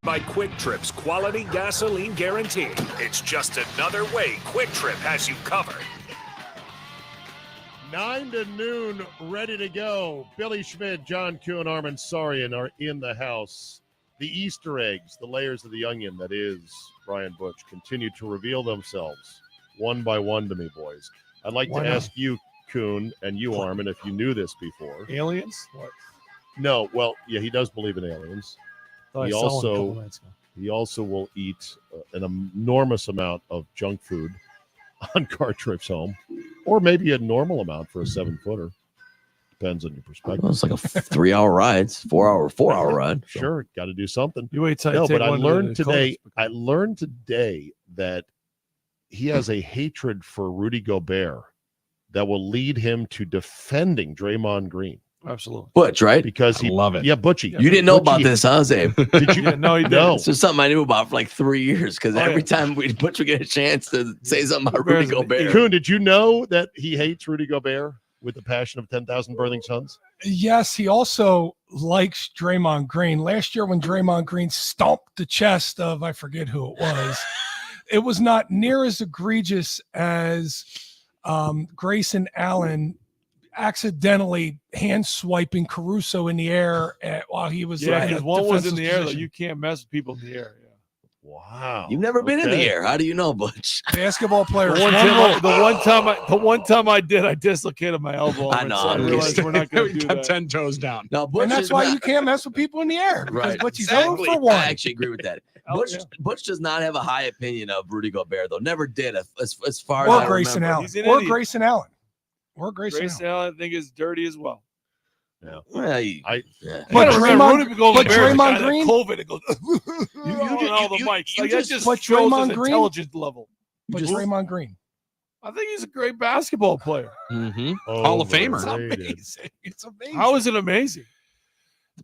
By Quick Trip's quality gasoline guarantee. It's just another way Quick Trip has you covered. 9 to noon, ready to go. Billy Schmidt, John Kuhn, Armin Sarian are in the house. The Easter eggs, the layers of the onion that is Brian Butch, continue to reveal themselves one by one to me, boys. I'd like to ask you, Kuhn, and you, Armin, if you knew this before. Aliens? What? No, well, yeah, he does believe in aliens. He also will eat an enormous amount of junk food on car trips home, or maybe a normal amount for a 7-footer. Depends on your perspective. Well, it's like a 3-hour ride, 4-hour ride. So. Sure, got to do something. You wait till no, but I learned today. I learned today that he has a hatred for Rudy Gobert that will lead him to defending Draymond Green. Absolutely. Butch, right? Because he love it. Yeah, Butchie. You didn't know about this, huh, Zabe? Did you? No, he didn't. No. This is something I knew about for like 3 years because every time Butch would get a chance to say something about Rudy Gobert. Kuhn, did you know that he hates Rudy Gobert with the passion of 10,000 birthing suns? Yes, he also likes Draymond Green. Last year when Draymond Green stomped the chest of, I forget who it was not near as egregious as Grayson Allen accidentally hand swiping Caruso in the air while he was because one was in the air that you can't mess with people in the air. Yeah. Wow. You've never been in the air. How do you know, Butch? Basketball players. The one time I did, I dislocated my elbow. I know. So I realized we're not going to do that. 10 toes down. No, Butch And that's why you can't mess with people in the air. Right. Butch is Exactly. 0 for 1. I actually agree with that. Butch does not have a high opinion of Rudy Gobert, though. Never did, as far as I Grayson remember. Allen. He's an Or idiot. Grayson Allen. Or Grayson Grayson Allen, I think, is dirty as well. Yeah. Well, But Draymond Green, Green, COVID, it goes on all the mics. Like, that just but shows Draymond his Green- intelligence level. but Draymond Green. I think he's a great basketball player. Mm-hmm. Hall of Famer. It's amazing. How is it amazing?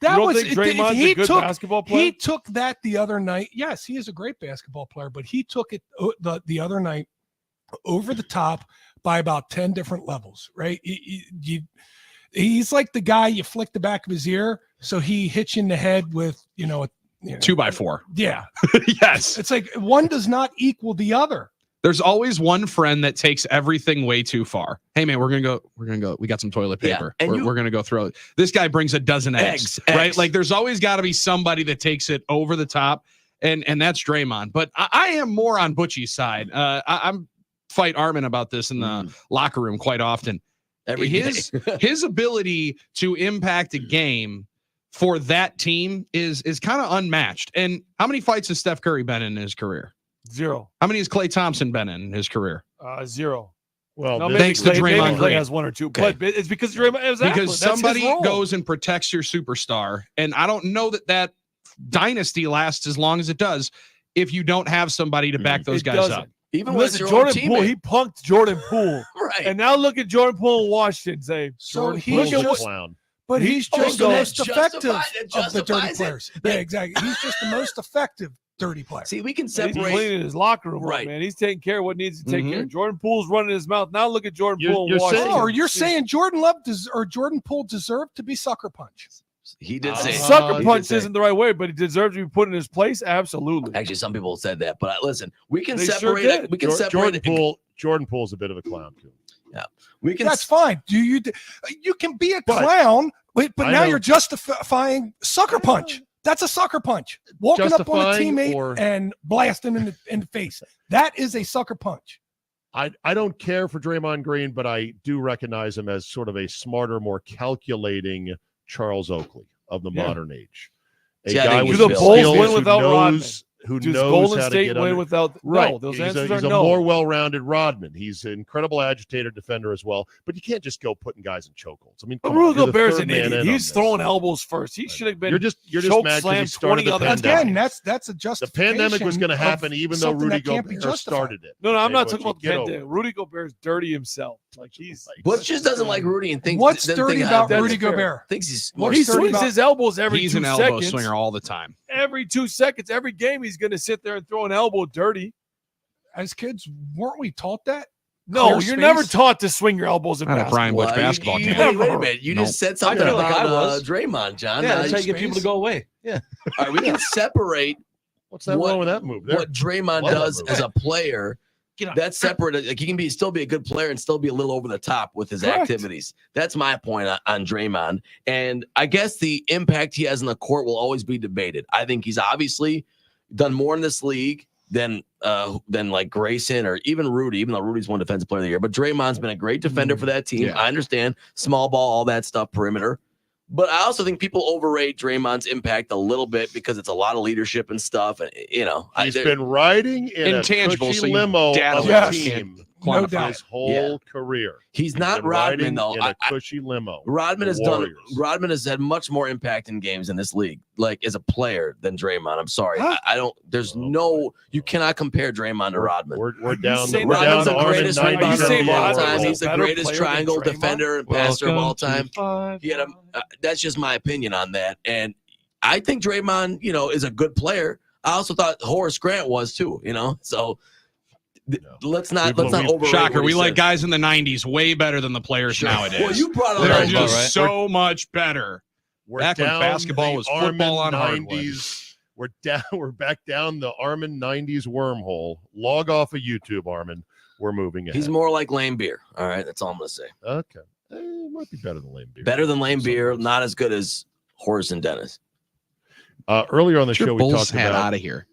That You don't was think Draymond's a good basketball player? He took that the other night. Yes, he is a great basketball player, but he took it the other night over the top by about 10 different levels, right? He's like the guy you flick the back of his ear, so he hits you in the head with, 2x4. Yeah. Yes. It's like one does not equal the other. There's always one friend that takes everything way too far. Hey man, we're gonna go. We got some toilet paper. Yeah, We're gonna go throw it. This guy brings a dozen eggs, right? Eggs. Like there's always got to be somebody that takes it over the top, and that's Draymond. But I am more on Butchie's side. I'm fight Armin about this in the locker room quite often. His ability to impact a game for that team is kind of unmatched. And how many fights has Steph Curry been in his career? 0. How many has Klay Thompson been in his career? 0. Well, No, thanks to Draymond Klay Green. has 1 or 2, Okay. but it's because Draymond is Because somebody goes and protects your superstar, and I don't know that dynasty lasts as long as it does if you don't have somebody to back those guys up. Even when it's Listen, your own Jordan Poole, teammate. he punked Jordan Poole, Right. and now look at Jordan Poole in Washington. Say, So Jordan he's Poole. Look at just- clown. But he's just the that most effective that of the dirty justifies it. players. Yeah, exactly. He's just the most effective dirty player. See, we can He's separate. cleaning his locker room, Right. man. He's taking care of what needs to take care of. Jordan Poole's running his mouth. Now look at Jordan You're- Poole in you're Washington. saying- Or you're saying Jordan Poole deserved to be sucker punched. He did say Sucker he punch did say- isn't the right way, but he deserves to be put in his place. Absolutely. Actually, some people said that, but listen, we can They sure separate did. it. We can separate Jordan Poole's a bit of a clown too. We can. That's fine. You can be a clown, but I now know- you're justifying sucker punch. That's a sucker punch. Walking up on a Justifying teammate and blasting in the face. That is a sucker punch. I don't care for Draymond Green, but I do recognize him as sort of a smarter, more calculating Charles Oakley of the modern age. A See, I guy think with Do the skills Bulls win who without Rodman? who Does knows Golden how to State get win under. without? Right. No, those he's answers a are no. more well-rounded Rodman. He's an incredible agitator defender as well, but you can't just go putting guys in chokeholds. I mean, But come on, Rudy you're the Gobert's third an man idiot. in on He's this. throwing elbows first. He should have been. You're just choke mad because he slammed started 20 the other pandemic. Again, that's a The justification. pandemic was going to happen even though something Rudy that can't be Gobert justified. started it. No, I'm Okay, not Butchie, talking about the get over pandemic. it. Rudy Gobert's dirty himself. Like he's. Butch just doesn't like Rudy and thinks. What's doesn't dirty think about that's Rudy fair. Gobert? Thinks he's What's He dirty swings about- his elbows every He's 2 an elbow seconds. swinger all the time. Every 2 seconds, every game, he's going to sit there and throw an elbow dirty. As kids, weren't we taught that? No, Clear you're space? never taught to swing your elbows in Not a basketball. Brian Butch basketball you, game. wait a minute. You just said something I feel like about I was. Draymond, John. Yeah, that's how you get people to go away. All right, we can separate What's that wrong with that move? There. what Draymond Love that does move. as a player. That's separate. Like he can still be a good player and still be a little over the top with his Correct. activities. That's my point on Draymond. And I guess the impact he has on the court will always be debated. I think he's obviously done more in this league than like Grayson or even Rudy, even though Rudy's won Defensive Player of the Year. But Draymond's been a great defender for that team. Yeah. I understand small ball, all that stuff, perimeter. But I also think people overrate Draymond's impact a little bit because it's a lot of leadership and stuff. And He's been riding in Intangible, a so cushy you limo data of Yes. a team No for doubt. his whole career. he's He's not been riding Rodman though. in a cushy limo. Rodman has Warriors. Rodman has had much more impact in games in this league, like as a player, than Draymond. I'm sorry, Huh? I don't. There's you cannot compare Draymond to Rodman. We're down. saying We're Rodman's down the to Armin greatest 90 rebounder of saying all Rodman's time. a He's the better greatest player than triangle Draymond? defender and passer of all time. He had that's just my opinion on that. And I think Draymond, is a good player. I also thought Horace Grant was too. So let's not overrate. Shocker. what We he like said. guys in the 90s way better than the players Sure. nowadays. Well, you brought up They're that. just so much better. We're Back when down basketball the was football Armin on hardwood. 90s. We're down. We're back down the Armin 90s wormhole. Log off of YouTube, Armin. We're moving ahead. He's more like Lame Beer. All right, that's all I'm gonna say. Okay. Might be better than Lame Beer. Better than Lame Beer, not as good as Horace and Dennis. Earlier on the Get your show, we Bulls talked hat about out of here.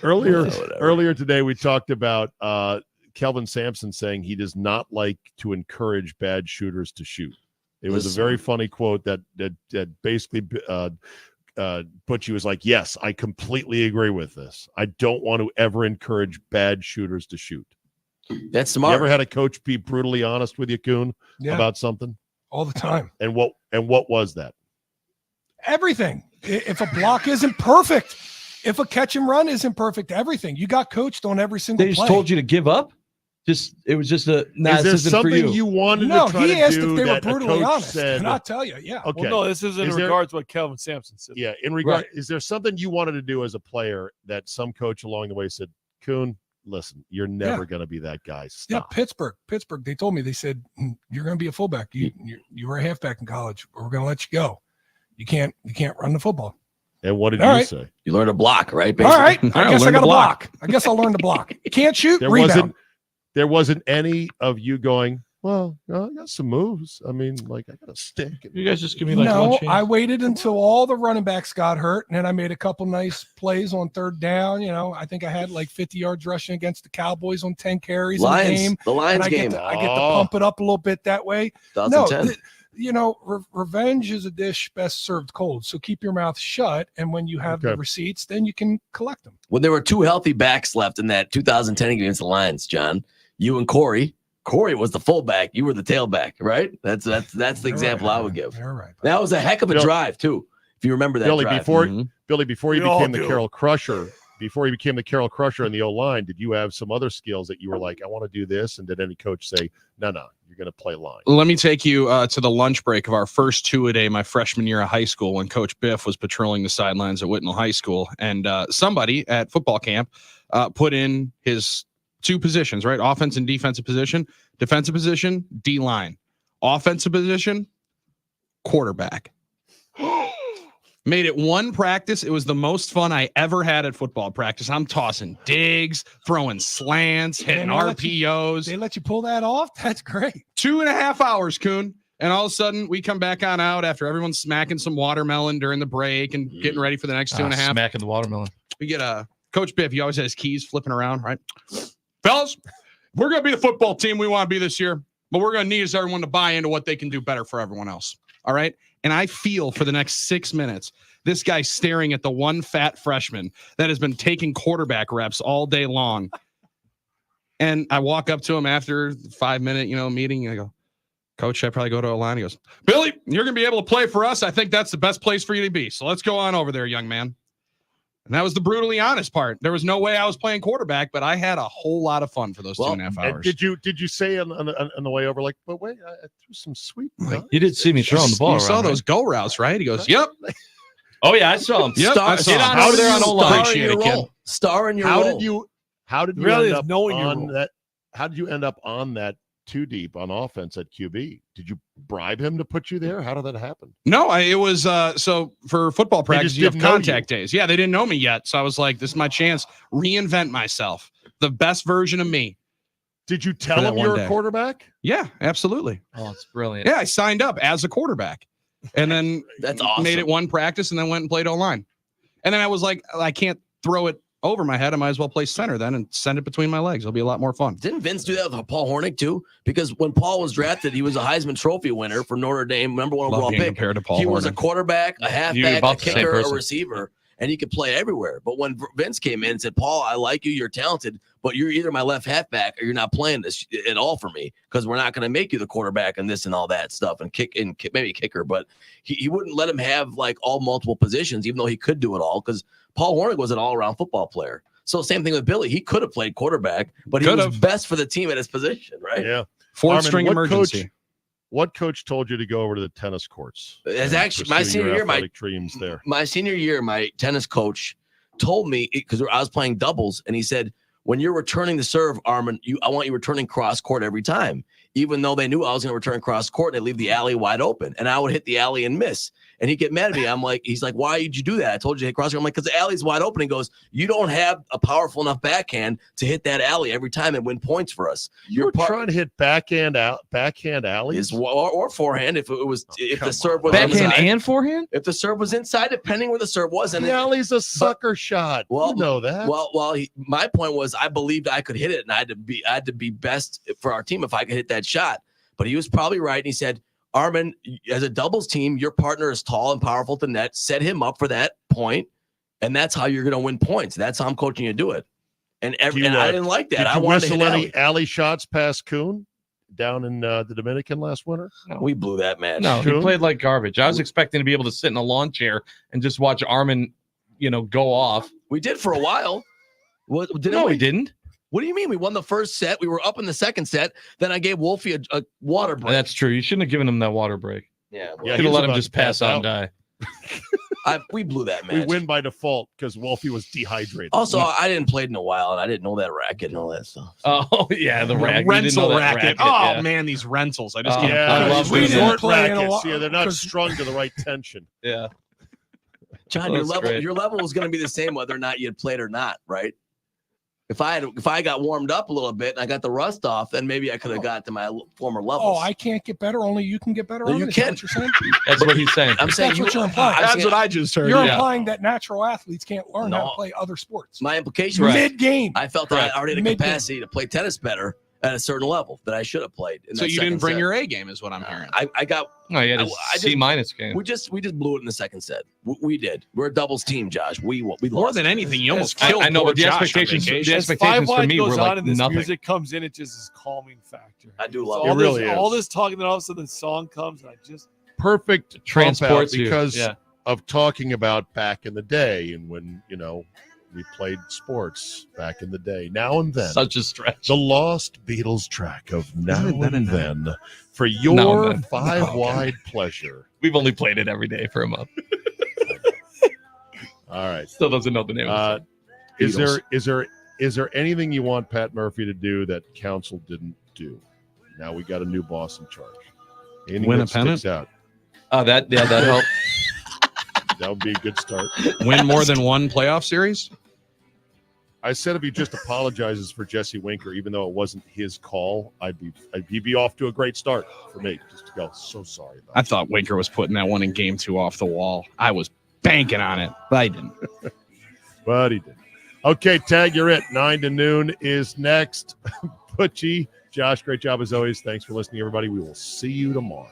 earlier today. We talked about Kelvin Sampson saying he does not like to encourage bad shooters to shoot. It was a very funny quote that basically Butchie was like, "Yes, I completely agree with this. I don't want to ever encourage bad shooters to shoot." That's You smart. ever had a coach be brutally honest with you, Kuhn, Yeah, about something? all the time. And what was that? Everything. If a block isn't perfect, if a catch and run isn't perfect, everything. You got coached on every single They just play. told you to give up. It was just a. Nah, Is there this isn't for something you. you wanted No, to try he to asked do if they were that a brutally coach honest. said? And I'll tell you, yeah. Okay. Well, no, this is in Is there- regards to what Kelvin Sampson said. Yeah, in regard, is there something you wanted to do as a player that some coach along the way said, "Kuhn, listen, you're never going to be that guy. Yeah, Stop." Pittsburgh. They told me, they said, you're going to be a fullback. You were a halfback in college. We're going to let you go. You can't run the football. And what did All you right. say? You learn to block, right? All right. I I guess I learned got to to block. block. I guess I'll learn to block. Can't shoot, There rebound. wasn't any of you going, "Well, I got some moves. I mean, like I got a stick." You guys just give me like No, one chance. I waited until all the running backs got hurt, and then I made a couple nice plays on third down. I think I had like 50 yards rushing against the Cowboys on 10 carries in the Lions, game. the And Lions I game, get to pump it up a little bit that way. 2010. Revenge is a dish best served cold. So keep your mouth shut, and when you have Okay. the receipts, then you can collect them. When there were two healthy backs left in that 2010 game against the Lions, John, you and Corey. Corey was the fullback. You were the tailback, right? That's the You're example right, I would give. You're right. That was a heck of a Bill- drive too. If you remember that Billy, drive. before Mhm. Billy, before you We all became the do. Carroll Crusher, before you became the Carroll Crusher in the O-line, did you have some other skills that you were like, "I want to do this"? And did any coach say, "No, you're going to play line"? Let me take you to the lunch break of our first two-a-day my freshman year of high school when Coach Biff was patrolling the sidelines at Whitnall High School. And somebody at football camp put in his two positions, right? Offense and defensive position. Defensive position, D-line. Offensive position, quarterback. Made it one practice. It was the most fun I ever had at football practice. I'm tossing digs, throwing slants, hitting Man, RPOs. They let you pull that off? That's great. 2.5 hours, Kuhn. And all of a sudden, we come back on out after everyone's smacking some watermelon during the break and getting ready for the next 2.5. Smacking the watermelon. We get Coach Biff. He always had his keys flipping around, right? Fellas, we're going to be the football team we want to be this year, but we're going to need is everyone to buy into what they can do better for everyone else. All right? And I feel for the next 6 minutes, this guy staring at the one fat freshman that has been taking quarterback reps all day long. And I walk up to him after the 5-minute, meeting, and I go, "Coach, should I probably go to a line?" He goes, "Billy, you're going to be able to play for us. I think that's the best place for you to be. So let's go on over there, young man." And that was the brutally honest part. There was no way I was playing quarterback, but I had a whole lot of fun for those 2.5 And hours. did you say on the way over, like, "But wait, I threw some sweet"? You did see me throwing the ball You around. saw right? those go routes, right? He goes, "Yep." Oh yeah, I saw him. Yep, I saw Get him. on How over did there you on O Star line. in Appreciate your it, kid. role. Star in your How role. did you? How did you Really end is up knowing your on role. that? How did you end up on that too deep on offense at QB. Did you bribe him to put you there? How did that happen? No, it was so for football practice, just you have didn't know contact days. Yeah, they didn't know me yet. So I was like, this is my chance, reinvent myself, the best version of me. Did you For tell that him one you're day. a quarterback? Yeah, absolutely. Oh, it's brilliant. Yeah, I signed up as a quarterback and then That's awesome. made it one practice and then went and played O-line. And then I was like, I can't throw it over my head. I might as well play center then and send it between my legs. It'll be a lot more fun. Didn't Vince do that with Paul Hornick too? Because when Paul was drafted, he was a Heisman Trophy winner for Notre Dame, number 1 Love overall being pick. compared to Paul He was a Hornick. quarterback, a You're halfback, a about the same kicker, a person. receiver, and he could play everywhere. But when Vince came in and said, Paul, I like you, you're talented, but you're either my left halfback or you're not playing this at all for me because we're not going to make you the quarterback and this and all that stuff and maybe kicker. But he wouldn't let him have like all multiple positions, even though he could do it all because Paul Hornick was an all-around football player. So same thing with Billy. He could have played quarterback, but he was Could've. best for the team at his position, right? Yeah. Fourth Armin, string what emergency. What coach told you to go over to the tennis courts? It's and actually my pursue senior your year, athletic dreams there. My senior year, my tennis coach told me because I was playing doubles, and he said, "When you're returning the serve, Armin, I want you returning cross court every time." Even though they knew I was going to return cross court, they leave the alley wide open, and I would hit the alley and miss. And he'd get mad at me. He's like, "Why did you do that? I told you to hit cross court." I'm like, "Because the alley's wide open." He goes, "You don't have a powerful enough backhand to hit that alley every time and win points for us. You were trying to hit backhand alleys. Or forehand if come the serve was Backhand inside. and forehand? If the serve was inside, depending where the serve was, and The alley's a sucker shot. Well, you know that. my point was I believed I could hit it, and I had to be best for our team if I could hit that shot. But he was probably right, and he said, "Armin, as a doubles team, your partner is tall and powerful at the net. Set him up for that point, and that's how you're going to win points. That's how I'm coaching you to do it." And I didn't like that. Did I you wanted to whistle hit any alley. alley shots past Kuhn down in the Dominican last winter? We blew that match. No, True. he played like garbage. I was expecting to be able to sit in a lawn chair and just watch Armin, go off. We did for a while. What didn't No, we? he didn't. What do you mean? We won the first set. We were up in the second set. Then I gave Wolfie a water break. That's true. You shouldn't have given him that water break. Yeah, Yeah, Could he have was let him about just to pass pass out and die. we blew that We match. win by default because Wolfie was dehydrated. Also, I didn't play in a while, and I didn't know that racket and all that stuff. Oh, yeah, the racket. You didn't rental know that racket. yeah. Oh man, these rentals. I just Oh, can't. yeah, I love we doing didn't that. play in a rackets. while- Yeah, they're not 'cause- strung to the right tension. Yeah. John, That's great. your level was going to be the same whether or not you had played or not, right? If I got warmed up a little bit and I got the rust off, then maybe I could have got to my former levels. Oh, I can't get better. Only you can get better. No, Armin? you Is that can. what you're saying? That's what he's saying. I'm saying That's what you're implying. That's what I just heard. You're Yeah. implying that natural athletes can't learn how No. to play other sports. my implication was Mid-game. I felt that I already had a Mid-game. capacity to play tennis better at a certain level that I should have played. In So that you didn't second bring set. your A game, is what I'm hearing. I got. No, he had a I C minus game. We just blew it in the second set. We did. We're a doubles team, Josh. We More lost. than anything, you almost I- killed. I know, poor but the Josh on expectations- vacation. the As expectations Five for Wide me goes were like on and this nothing. music comes in, it just is calming factor. I do It's love all it. It really this, is. all this talking, then all of a sudden the song comes, and I just Perfect pump out Transports you. because Yeah. of talking about back in the day and when, we played sports back in the day. Now and then. Such a stretch. The Lost Beatles track of Now Then and and Then for Now your and Then. five-wide pleasure. We've only played it every day for a month. All right. Still doesn't know the name of the Is there anything you want Pat Murphy to do that council didn't do? Now we got a new boss in charge. Anything Win that a pennant? sticks out. that helped. That would be a good start. Win more than one playoff series. I said if he just apologizes for Jesse Winker, even though it wasn't his call, he'd be off to a great start for me. Just to go, so sorry about I thought Winker was putting that one in game 2 off the wall. I was banking on it, but I didn't. But he didn't. Okay, Tag, you're it. 9 to noon is next. Butchie, Josh, great job as always. Thanks for listening, everybody. We will see you tomorrow.